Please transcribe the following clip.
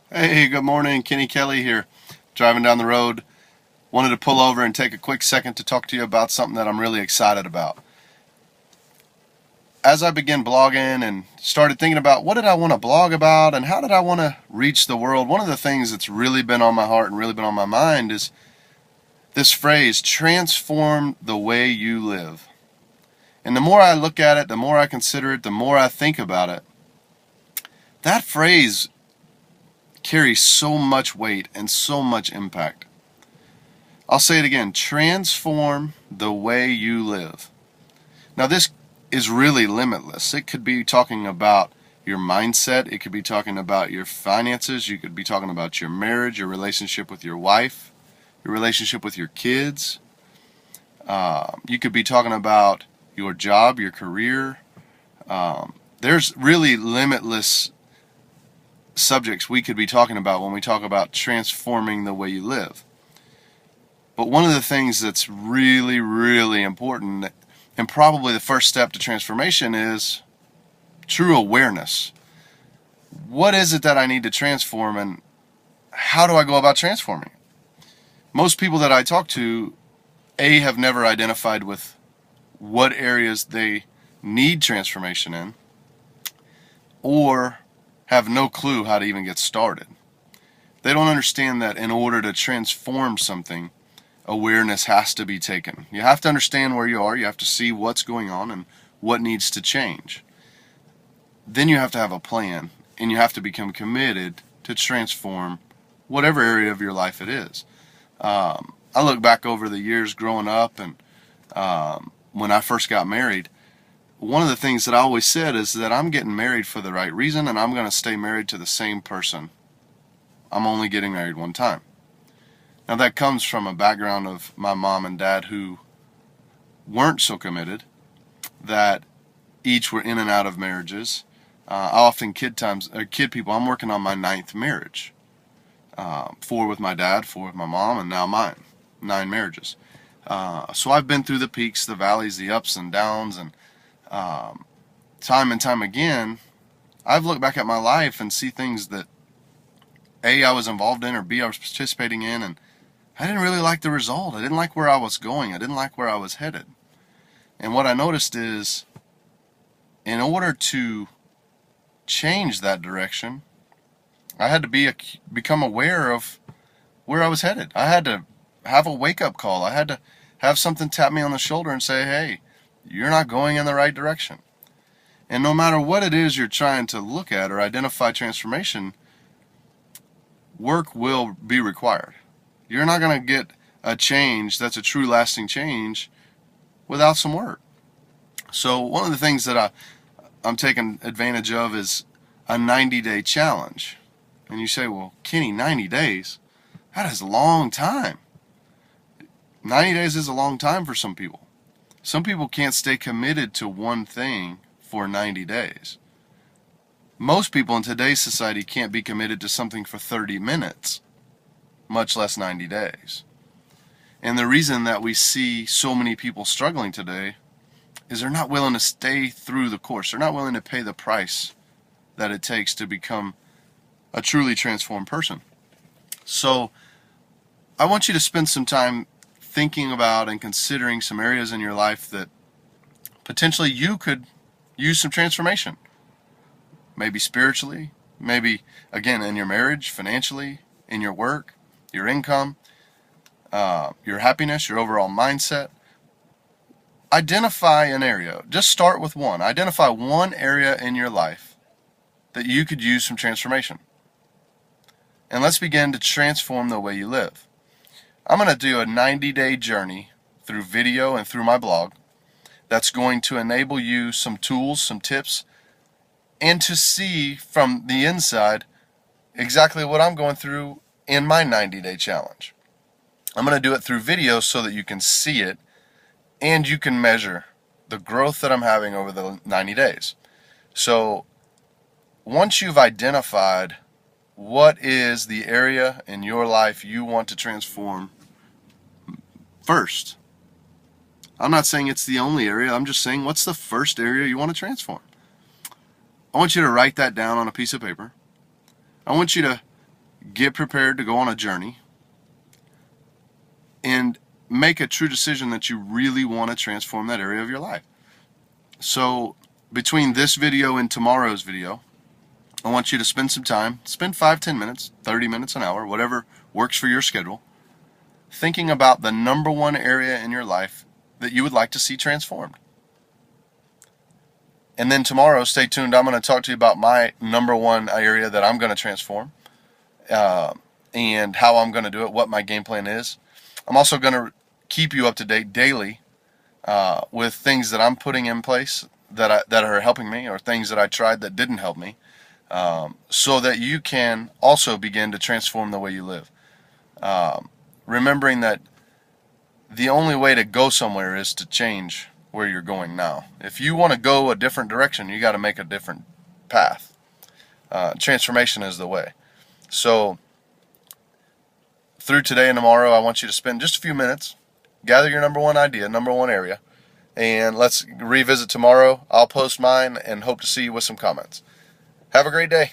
Hey, good morning. Kenny Kelly here. Driving down the road. Wanted to pull over and take a quick second to talk to you about something that I'm really excited about. As I began blogging and started thinking about what did I want to blog about and how did I want to reach the world, one of the things that's really been on my heart and really been on my mind is this phrase, transform the way you live. And the more I look at it, the more I consider it, the more I think about it, that phrase carries so much weight and so much impact. I'll say it again, transform the way you live. Now, this is really limitless. It could be talking about your mindset, it could be talking about your finances, you could be talking about your marriage, your relationship with your wife, your relationship with your kids. You could be talking about your job, your career. There's really limitless subjects we could be talking about when we talk about transforming the way you live. But one of the things that's really, really important, and probably the first step to transformation, is true awareness. What is it that I need to transform, and how do I go about transforming it? Most people that I talk to, have never identified with what areas they need transformation in, or have no clue how to even get started. They don't understand that in order to transform something, awareness has to be taken. You have to understand where you are, you have to see what's going on and what needs to change. Then you have to have a plan, and you have to become committed to transform whatever area of your life it is. I look back over the years growing up, and when I first got married, one of the things that I always said is that I'm getting married for the right reason, and I'm going to stay married to the same person. I'm only getting married one time. Now, that comes from a background of my mom and dad who weren't so committed, that each were in and out of marriages. I often kid people, I'm working on my 9th marriage. 4 with my dad, 4 with my mom, and now mine. 9 marriages. So I've been through the peaks, the valleys, the ups and downs, and time and time again, I've looked back at my life and see things that A, I was involved in, or B, I was participating in, and I didn't really like the result. I didn't like where I was going. I didn't like where I was headed. And what I noticed is, in order to change that direction, I had to become aware of where I was headed. I had to have a wake-up call. I had to have something tap me on the shoulder and say, hey, you're not going in the right direction. And no matter what it is you're trying to look at or identify transformation, work will be required. You're not going to get a change that's a true lasting change without some work. So one of the things that I'm taking advantage of is a 90-day challenge. And you say, well, Kenny, 90 days? That is a long time. 90 days is a long time for some people. Some people can't stay committed to one thing for 90 days. Most people in today's society can't be committed to something for 30 minutes, much less 90 days. And the reason that we see so many people struggling today is they're not willing to stay through the course. They're not willing to pay the price that it takes to become a truly transformed person. So I want you to spend some time thinking about and considering some areas in your life that potentially you could use some transformation. Maybe spiritually, maybe, again, in your marriage, financially, in your work, your income, your happiness, your overall mindset. Identify an area. Just start with one. Identify one area in your life that you could use some transformation. And let's begin to transform the way you live. I'm going to do a 90-day journey through video and through my blog that's going to enable you some tools, some tips, and to see from the inside exactly what I'm going through in my 90-day challenge. I'm going to do it through video so that you can see it and you can measure the growth that I'm having over the 90 days. So once you've identified what is the area in your life you want to transform first, I'm not saying it's the only area, I'm just saying what's the first area you want to transform. I want you to write that down on a piece of paper. I want you to get prepared to go on a journey, and make a true decision that you really want to transform that area of your life. So between this video and tomorrow's video, I want you to spend some time, spend 5-10 minutes, 30 minutes, an hour, whatever works for your schedule, thinking about the number one area in your life that you would like to see transformed. And then tomorrow, stay tuned, I'm going to talk to you about my number one area that I'm going to transform, and how I'm going to do it, what my game plan is. I'm also going to keep you up to date daily with things that I'm putting in place that are helping me, or things that I tried that didn't help me, so that you can also begin to transform the way you live. Remembering that the only way to go somewhere is to change where you're going now. If you want to go a different direction, you got to make a different path. Transformation is the way. So through today and tomorrow, I want you to spend just a few minutes, gather your number one idea, number one area, and let's revisit tomorrow. I'll post mine and hope to see you with some comments. Have a great day.